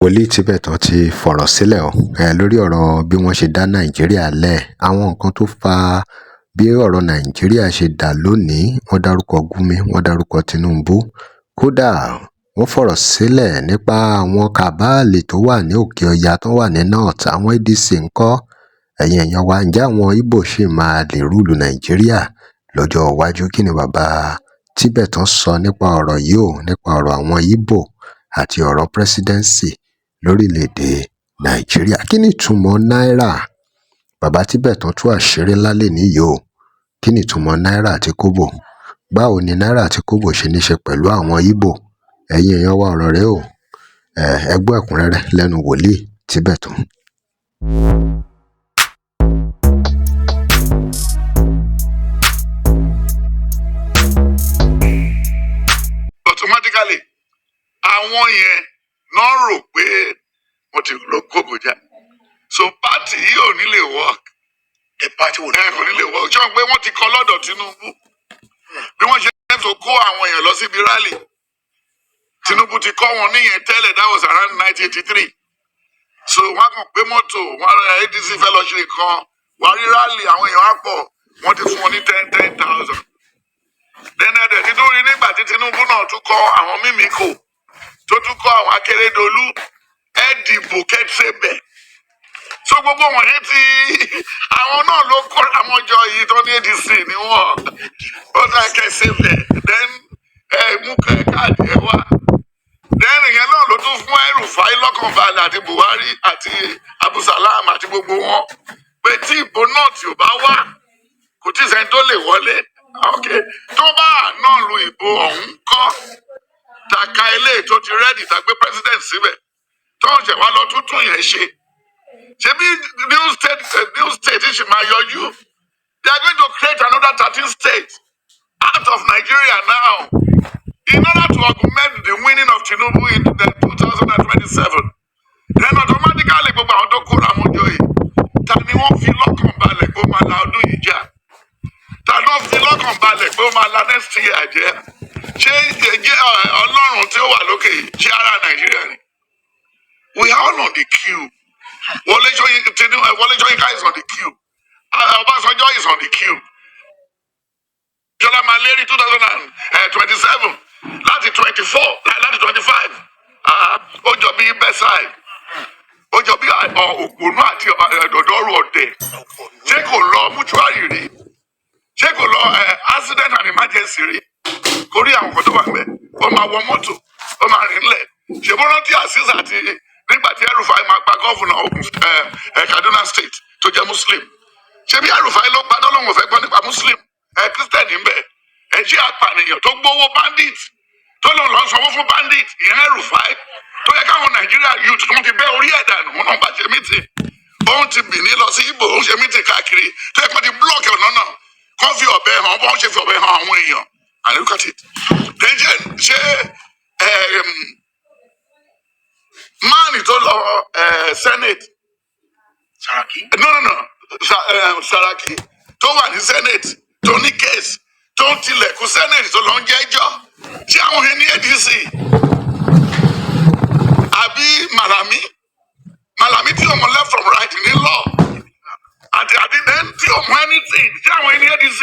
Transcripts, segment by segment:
Wòlíì Tibetan ti fọ̀rọ̀ sílẹ̀ lórí ọ̀rọ̀ bí wọ́n ṣe dá Nàìjíríà lẹ̀. Àwọn nǹkan tó fa bí ọ̀rọ̀ Nàìjíríà ṣe dà lónìí, wọ́n dárúkọ Gumi, wọ́n dárúkọ Tinubu. Kódà wọ́n fọ̀rọ̀ sílẹ̀ nípa àwọn Cabal tó wà ní òkè ọya tó wà ní North, àwọn ADC ńkọ́. Ẹ̀yin èèyàn wa, ǹjẹ́ àwọn Ìgbò ṣì máa lè rúlu Nàìjíríà lọ́jọ́ iwájú? Kí ni bàbá Tibetan sọ nípa ọ̀rọ̀ yìí nípa ọ̀rọ̀ àwọn Ìgbò àti ọ̀rọ̀ presidency lórílẹ̀‐èdè Nàìjíríà? Kí ni ìtumọ̀ náírà? Bàbá Tibetan tú àṣírí ńlá lénìí yìí. Kí ni ìtumọ̀ náírà àti kóbò? Báwo ni náírà àti kóbò ṣe ní ṣe pẹ̀lú àwọn Ìgbò? Ẹ̀yin èèyàn wa, ọ̀rọ̀ rẹ̀ ẹ gbọ́ ẹ̀kúnrẹ́rẹ́ lẹ́nu wòlíì Tibetan. Automatically àwọn yẹn náà rò pé wọ́n ti lọ kókò já, so party yìí ò ní lè work. Party kò ní lè work. Jọ́ pé wọ́n ti kọ́ lọ́dọ̀ Tinubu bí wọ́n ṣe ń tó kó àwọn èèyàn lọ síbi rally. Tinubu ti kọ́ wọn níyẹn tẹ́lẹ̀, that was around 1983. So wọ́n kàn pé mọ́tò wọn ADC fẹ́ lọ ṣe nǹkan, wọ́n rí rally, àwọn èèyàn á pọ̀, wọ́n ti fún wọn ní 10,000. Then ẹ̀dẹ̀ títún rí nígbà tí Tinubu náà tún kọ́ àwọn Mímíkò tó tún kọ́ àwọn Akérédolú, ẹ dìbò kẹ́tẹ́bẹ̀. So gbogbo wọn yẹn ti àwọn náà ló kọ́ àwọn ọjọ́ yìí tó ní ADC ni wọ́n ó dá kẹ́sẹ̀bẹ̀. Then mú káàdì ẹ wá. Then ìyẹn náà ló tún fún El-Rufai lọ́kànbalẹ̀ àti Buhari àti Abdulsalam àti gbogbo wọn pé tí ìbò náà tí ò bá wá kò tí sẹ́ni tó lè wọlé. Tó bá náà lu ìbò ọ̀hún kọ́ taka ilé tó ti rẹ́dì tàgbé president síbẹ̀ tó ń ṣẹ̀ wá lọ tuntun yẹn ṣe. Ṣebí new state ṣì máa yọjú. They are going to create another 13 states out of Nigeria now in order to augment the winning of Tinubu in 2027. Then automatically gbogbo àwọn tó kóra wọn jọ yìí, ta ni wọ́n fi lọ́kàn balẹ̀ pé ó máa la ọdún yìí jà? Ta ló fi lọ́kàn balẹ̀ pé ó máa la next year jẹ́? Ṣé Ọlọ́run tí ó wà lókè yìí ṣé ara Nàìjíríà ni? We are all on the queue. Wọlé Ṣóyínká is on the queue. Ọbásanjọ́ is on the queue. Jọlá Malérí 2027 láti 24 láti 25. Ó jọ bí Bẹ́sàì. Ó jọ bí òpònú àti ọ̀dọ́rù ọ̀dẹ̀. Ṣé kò lọ mútuárì rí? Ṣé kò lọ accident and emergency rí? Kò rí àwọn kan tó wà bẹ́ẹ̀. Ó máa wọ mọ́tò, ó máa rìn lẹ̀. Ṣèbó rántí Azeez àti nígbà tí El-Rufai máa pa gọ́fúnà Kaduna State tó jẹ́ Muslim. Ṣé bí El-Rufai ló pa tọ́lọ́hún fẹ́ gbọ́ nípa Muslim Christian níbẹ̀? Ṣé apànìyàn tó gbowó bandit tó lòun lọ sanwó fún bandit ìyẹn El-Rufai tó yẹ káwọn Nàìjíríà youth tó ti bẹ́ orí ẹ̀dà nù wọn náà bá ṣe meeting. Òun ti Benin lọ sí Ìgbò, òun ṣe meeting káàkiri tó yẹ kó ti block ọ̀nà náà kó fi ọ̀bẹ hàn bọ́n ṣe fi ọ̀bẹ hàn àwọn èèyàn. And look at it. Then ṣé máàní tó lọ Senate Saraki? No. Saraki tó wà ní Senate tó ní case tó ń tilẹ̀kùn Senate tó lọ ń jẹ́jọ́. Ṣé àwọn ẹni ADC? Àbí Malami tí ọmọ left from right ní law àti then tí ọmọ anything? Ṣé àwọn ẹni ADC?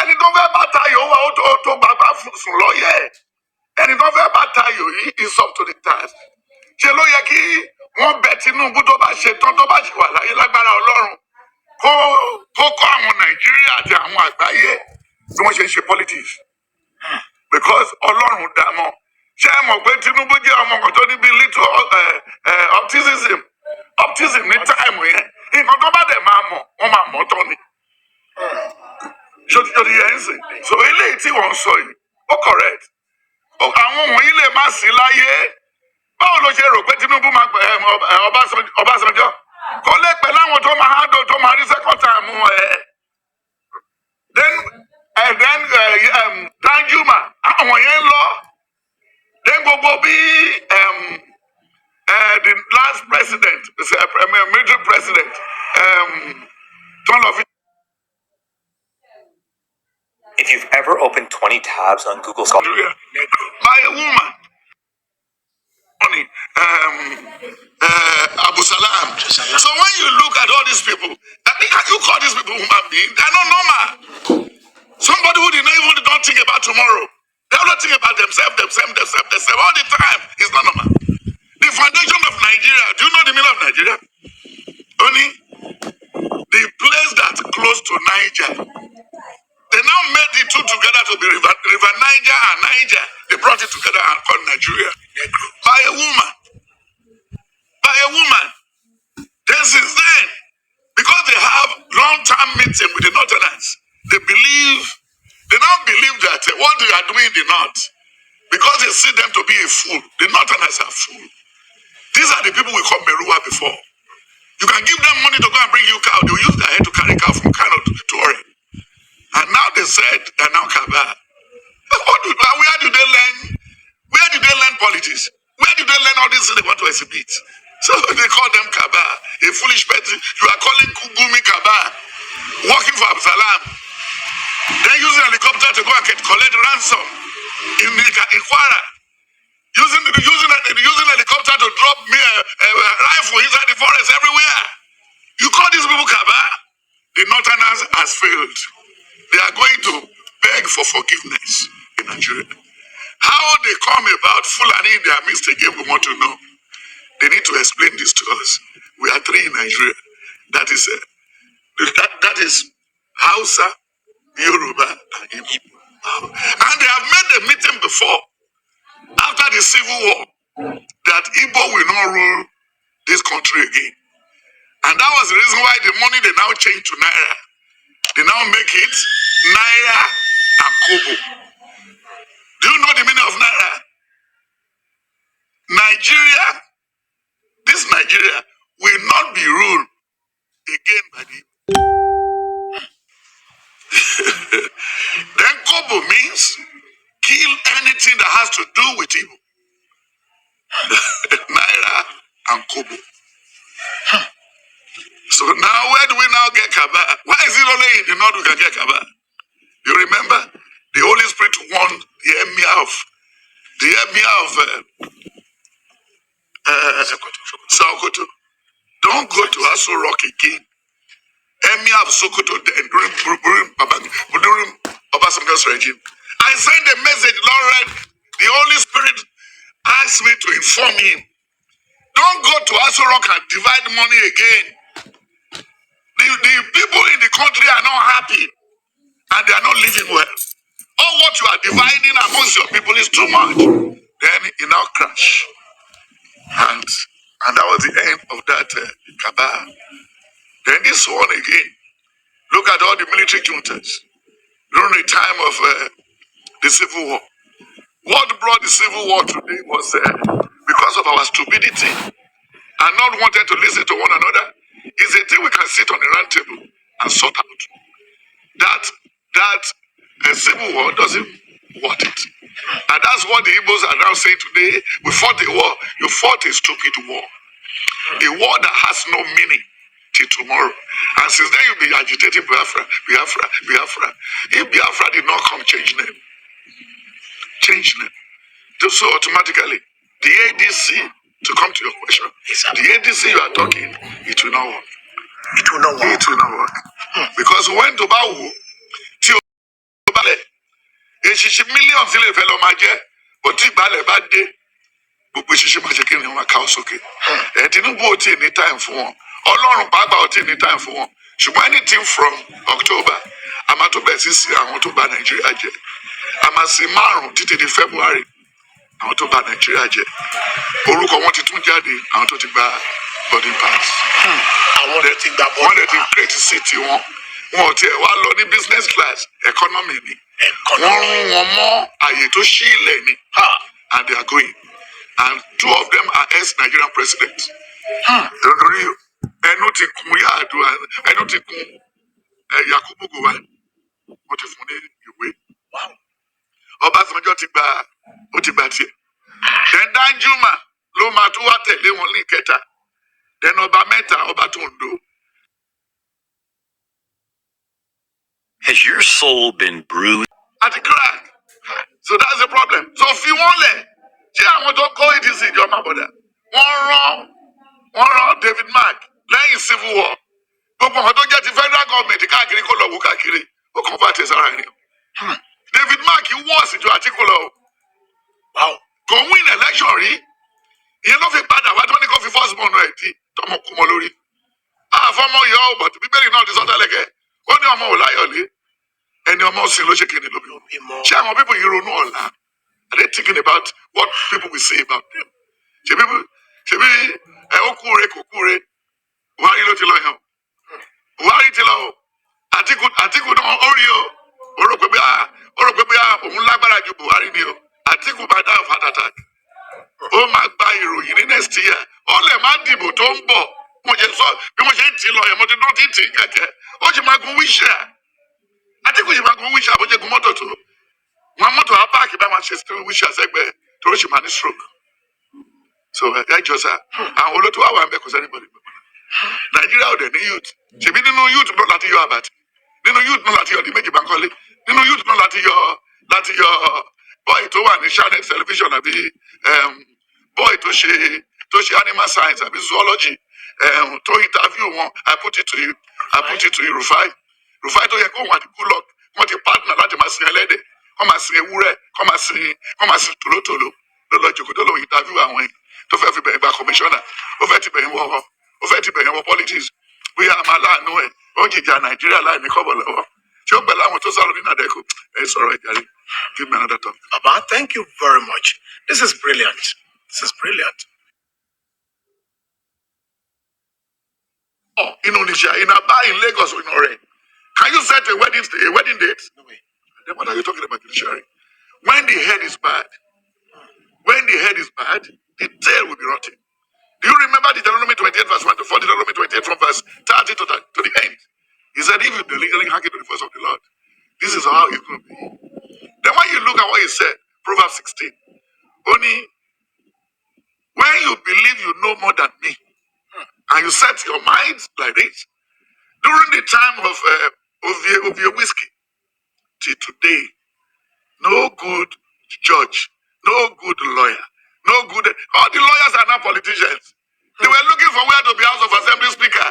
Ẹni tó fẹ́ bá Tayọ̀ wà ó tó bàbá sùn lọ́yẹ̀ ẹ̀. Ẹni tó fẹ́ bá Tayọ̀ yìí is up to the task. Ṣé ló yẹ kí wọ́n bẹ Tinubu tó bá ṣe tán tó bá ṣe wà láyé lágbára Ọlọ́run kó kọ́ àwọn Nàìjíríà àti àwọn àgbáyé bí wọ́n ṣe ń ṣe politics because Ọlọ́run dá mọ́. Ṣé ẹ mọ̀ pé Tinubu jẹ́ ọmọ kan tó níbi little optimism ní táìmù yẹn? Nǹkan tó bá dẹ̀ máa mọ̀ wọ́n máa mọ̀ tán ni. Ṣòtítọ́ yẹn ń sìn. So eléyìí tí wọ́n ń sọ yìí ó correct. Àwọn wọ̀nyí lè má sí láyé. Báwo ló ṣe rò pé Tinubu máa pẹ̀ Ọbásanjọ́? Kò lè pẹ̀ láwọn tó máa handle tó máa rí second time then Danjuma àwọn yẹn ń lọ. Then gbogbo bí the last president, military president, tó lọ fi. If you've ever opened 20 tabs on Google Scholar, by a woman. Abu Salam. So when you look at all these people, I mean, can you call these people human beings? They're not normal. Somebody who did not even don't think about tomorrow. They don't think about themselves all the time. It's not normal. The foundation of Nigeria, do you know the meaning of Nigeria? Only the place that's close to Niger. They now made the two together to be river Niger and Niger. They brought it together and called Nigeria. By a woman. By a woman. Then since then, because they have long-term meeting with the Northerners, they now believe that what they are doing in the North, because they see them to be a fool, the Northerners are fool. These are the people we called Merua before. You can give them money to go and bring you cow. They will use their head to carry cow from Kano to Ore. And now they said they're now Cabal. Where do they learn? Where did they learn politics? Where did they learn all this things they want to exhibit? So they call them Cabal. A foolish person. You are calling Kugumi Cabal. Working for Absalam. Then using a helicopter to go and collect ransom in Kwara. Using a helicopter to drop me a rifle inside the forest everywhere. You call these people Cabal? The Northerners has failed. They are going to beg for forgiveness in Nigeria. How they come about Fulani in their midst again, we want to know. They need to explain this to us. We are three in Nigeria. That is Hausa, Yoruba, and Igbo. And they have made a meeting before, after the Civil War, that Igbo will not rule this country again. And that was the reason why the money they now change to Naira. They now make it Naira and Kobo. Do you know the meaning of Naira? Nigeria, this Nigeria, will not be ruled again by the Then Kobo means kill anything that has to do with evil. Naira and Kobo. So now where do we now get Cabal? Why is it only in the north we can get Cabal? You remember the Holy Spirit warned the emir of Sokoto. Don't go to Aso Rock again. Emir of Sokoto during Obasanjo's regime. I sent a message, Lord, the Holy Spirit asked me to inform him. Don't go to Aso Rock and divide money again. The people in the country are not happy and they are not living well. All what you are dividing amongst your people is too much. Then it now crash. And that was the end of that Cabal. Then this one again. Look at all the military juntas during the time of the Civil War. What brought the Civil War today was because of our stupidity and not wanting to listen to one another. Is a thing we can sit on the round table and sort out. That Civil War doesn't want it. And that's what the Igbos are now saying today. We fought a war. You fought a stupid war. A war that has no meaning till tomorrow. And since then you'll be agitating Biafra. If Biafra did not come, change name. So automatically, the ADC, to come to your question, the ADC you are talking, it will not work. It will not work. Because when Tobawu, millions in the fellow Maje, but Tibale bad day, but we should make a house okay. Tinubu ò tí ní time for one. Ọlọ́run pàápàá ò tí ní time for one. Ṣùgbọ́n anything from October, a máa tó bẹ̀rẹ̀ sí sí àwọn tó bà Nàìjíríà jẹ́. A máa sí 5 títí di February, àwọn tó bà Nàìjíríà jẹ́. Orúkọ wọn ti tún jáde, àwọn tó ti gba boarding pass. Àwọn dẹ̀ ti gba boarding pass. Wọ́n dẹ̀ ti create city wọn. Wọn ò tiẹ̀ wá lọ ní business class, economy ni. Wọ́n rún wọn mọ́ àyè tó ṣí ilẹ̀ ni. And they are going. And 2 of them are ex-Nigerian presidents. Ẹnu ti kun Yar'Adua, ẹnu ti kun Yakubu Gowon. Wọ́n ti fún ní ìwé. Ọbásanjọ́ ti gba tiẹ̀. Then Danjuma ló máa tún wá tẹ̀lé wọn ní ìkẹta. Then ọba mẹ́ta, ọba Tondo. Has your soul been bruised? At the crack. So that's the problem. So fi wọ́n lẹ̀. ṣé àwọn tó kó EDC ìjọba bọ̀dà wọ́n rán David Mark lẹ́yìn civil war gbogbo àwọn tó jẹ́ ti federal government káàkiri kó lọ wò káàkiri ó kàn bá tẹ̀ sára ẹni o. David Mark wọ́ọ̀sì ju Àtíkù lọ o kò win election rí ìyẹn ló fi padà wá tó ní kó fi first born ẹ̀ di tọmọ kú mọ lórí àfọmọ yọ ọ bọ̀tù bíbélì náà ti sọ́tẹ̀lẹ̀kẹ́ ó ní ọmọ ò láyọ̀lé ẹni ọmọ sì ló ṣe kéde lóbi omi ṣé àwọn people yìí ronú ọ̀la are they thinking about what people will say about them ṣebí ẹ ó kúre kò kúre Buhari ló ti lọ yẹn o Buhari ti lọ o Àtíkù náà ó rí o ó rò pé bí òun lágbára ju Buhari ni o Àtíkù bá dá heart attack ó máa gba ìròyìn ní next year ó lè má dìbò tó ń bọ̀ mo jẹ sọ bí mo ṣe ń tì lọ yẹn mo ti dúró tí ń tì kẹ̀kẹ́ ó sì máa gun wíṣà Àtíkù sì máa gun wíṣà bó ṣe gun mọ́tò tó wọn mọ́tò á páàkì bá máa ṣe wíṣà sẹ́gbẹ̀ẹ́ torí sì máa ní stroke so ẹ jọ sá àwọn olótó wà wà ń bẹ kò sẹ́ni bọ̀dì Nàìjíríà ò dẹ̀ ní youth ṣèbí nínú youth náà láti yọ Àbàtì nínú youth náà láti yọ di méjì Bánkọ́lé nínú youth náà láti yọ boy tó wà ní Channel television àbí boy tó ṣe animal science àbí zoology tó interview wọn I put it to you Rufai tó yẹ kó wọn àti Goodluck wọn ti partner láti máa sin ẹlẹ́dẹ̀ kọ́ máa sin ewúrẹ́ kọ́ máa sin tòlótòló ló lọ jòkó tó lọ interview àwọn yìí tó fẹ́ fi bẹ̀rẹ̀ gba commissioner ó fẹ́ ti bẹ̀rẹ̀ wọ politics bóyá àmà láàánú ẹ̀ ó ń jìjà Nàìjíríà láì ní kọ́bọ̀ lọ́wọ́ tí ó pẹ̀lú àwọn tó sọ̀rọ̀ ní Nàdẹ́kù ẹ̀ sọ̀rọ̀ ìjàre give me another talk. Baba, thank you very much. This is brilliant. In Onitsha, in Aba, in Lagos, in Ore, can you set a wedding date? No way. Then what are you talking about judiciary? When the head is bad, the tail will be rotting. Do you remember Deuteronomy 28 verse 1 to 4, Deuteronomy 28 from verse 30 to the end? He said, if you diligently hearken to the voice of the Lord, this is how it's going to be. Then when you look at what he said, Proverbs 16, only when you believe you know more than me, and you set your mind like this, during the time of your whiskey, till today, no good judge, no good lawyer, all the lawyers are now politicians. They were looking for where to be House of Assembly Speaker.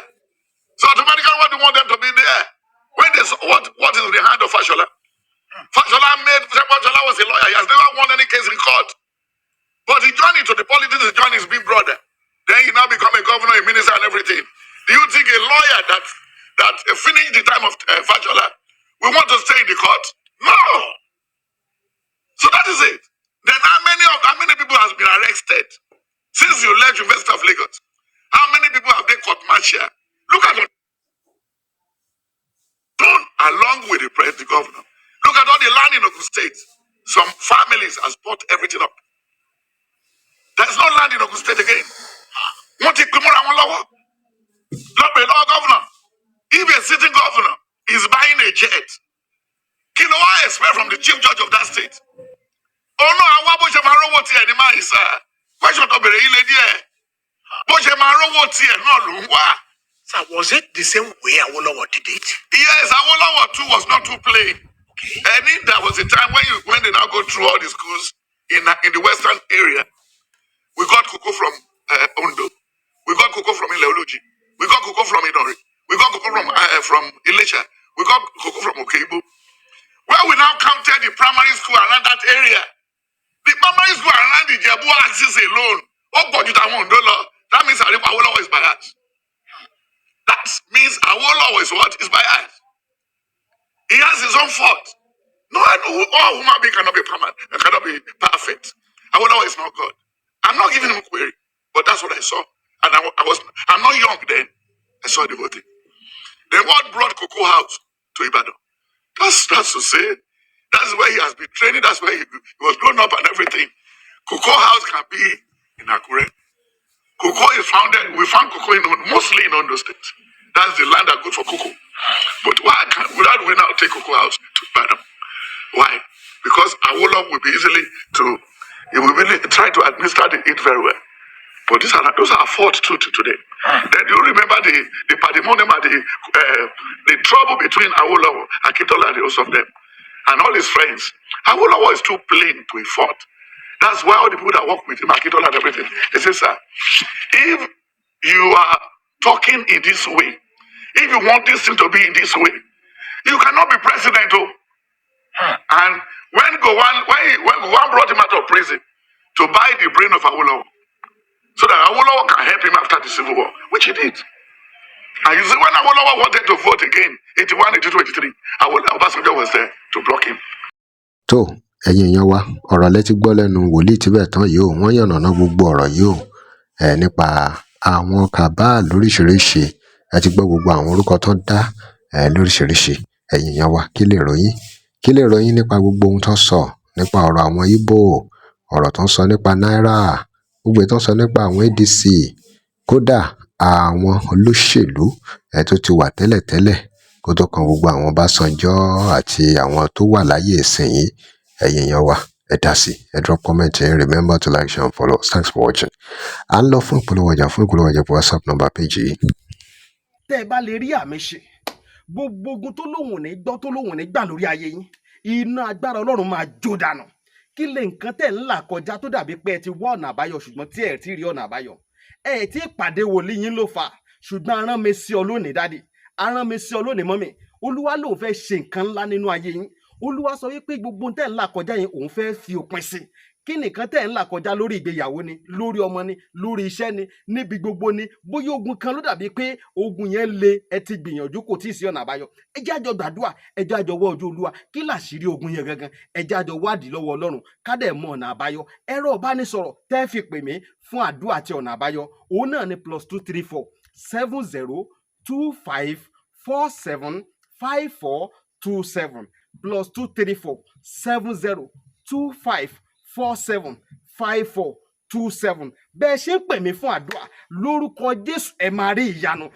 So automatically, what do you want them to be there? When they saw what is in the hand of Fashola? Fashola was a lawyer. He has never won any case in court. But he joined into the politics, he joined his big brother. Then he now become a governor, a minister, and everything. Do you think a lawyer that finished the time of Fashola will want to stay in the court? No. So that is it. Then how many people has been arrested since you left University of Lagos? How many people have they court martial? Look at it. Along with the governor. Look at all the land in Ogun State. Some families has bought everything up. There's no land in Ogun State again. What if governor? If a sitting governor is buying a jet, can I expect from the chief judge of that state? Oh no, I want to marry what he anymore is. Question to be really Sir, was it the same way Awolowo did it? Yes, Awolowo too was not too plain. Okay. And there was a time when they now go through all the schools in the western area. We got cocoa from Ondo. We got cocoa from Ileoluji. We got cocoa from Idori. We got cocoa from Ilesha. We got cocoa from Okeibo. Where we now counted the primary school around that area. The primary school around the Jebu axis alone. That means Awolowo is biased. That means Awolowo is what? Is biased. He has his own fault. No, I know all human beings cannot be permanent, cannot be perfect. Awolowo is not God. I'm not giving him a query, but that's what I saw. And I'm not young then. I saw the whole thing. Then what brought Cocoa House to Ibadan? That's to say, that's where he has been training, that's where he was grown up and everything. Cocoa House can be in Akure. Cocoa is founded, we found cocoa mostly in Ondo State. That's the land that good for cocoa. But why do we now take Cocoa House to Ibadan? Why? Because Awolowo will be he will really try to administer it very well. But those are faults too today. Then you remember the pandemonium and the trouble between Awolowo, Akintola, and the rest of them, and all his friends. Awolowo is too plain to a fault. That's why all the people that work with him, Akintola and everything, they say, sir, if you are talking in this way, if you want this thing to be in this way, you cannot be president. Oh. And when Gowon brought him out of prison to buy the brain of Awolowo, so that Awolowo can help him after the Civil War, which he did. And you see, when Awolowo wanted to vote again, 81, 82, 83, Obasanjo was there to block him. tó ẹ̀yin èèyàn wa ọ̀rọ̀ lẹ ti gbọ́ lẹ́nu wòlíì Tibetan yìí o wọ́n yànnàná gbogbo ọ̀rọ̀ yìí o nípa àwọn Cabal lóríṣiríṣi ẹ ti gbọ́ gbogbo àwọn orúkọ tó dá lóríṣiríṣi ẹ̀yin èèyàn wa kí lè ròyìn nípa gbogbo ohun tó sọ nípa ọ̀rọ̀ àwọn Ìgbò ọ̀rọ̀ tó ń sọ nípa náírà gbogbo tó ń sọ nípa àwọn ADC kódà àwọn olóṣèlú tó ti wà tẹ́lẹ̀tẹ́lẹ̀ kó tó kan gbogbo àwọn Ọbásanjọ́ àti àwọn tó wà láyé ìsinyìí ẹ̀yin èèyàn wa ẹ dá sí ẹ drop comment and remember to like share and follow us. Thanks for watching. À ń lọ fún ìpolówó ọjà WhatsApp number page yìí. tẹ́ ẹ bá lè rí àmì ṣe gbogbo ogun tó lóhùn ní gbọ́ tó lóhùn ní gbà lórí ayé yín iná agbára Ọlọ́run máa jó dànù. Kí lè nǹkan tẹ́ ń là kọjá tó dàbí pé ẹ ti wá ọ̀nà àbáyọ ṣùgbọ́n tí ẹ ti rí ọ̀nà àbáyọ ẹ ti pàdé wòlíì yín ló fà ṣùgbọ́n arán mi sí ọ lónìí dádì arán mi sí ọ lónìí mọ́mì Olúwa lòun fẹ́ ṣe nǹkan ńlá nínú ayé yín. Olúwa sọ wípé gbogbo tẹ́ ń là kọjá yẹn òun fẹ́ fi òpin sí. Kí nìkan tẹ́ ń là kọjá lórí ìgbéyàwó ni lórí ọmọ ni lórí iṣẹ́ ni níbi gbogbo ni bóyá ogun kan ló dàbí pé ogun yẹn le ẹ ti gbìyànjú kò tí ì sí ọ̀nà àbáyọ ẹ jẹ́ àjọ gbàdúrà ẹ jẹ́ àjọ wá ojú Olúwa kí làṣírí ogun yẹn gangan ẹ jẹ́ àjọ wádìí lọ́wọ́ Ọlọ́run ká dẹ̀ mọ ọ̀nà àbáyọ ẹ̀rọ ìbánisọ̀rọ̀ tẹ́ fi pè mí fún àdúrà àti ọ̀nà àbáyọ òun náà ni +234 70 25 47 5427 +234 70 25 47 5427 bẹ́ẹ̀ ṣe ń pè mí fún àdúrà lórúkọ Jésù ẹ máa rí ìyanu.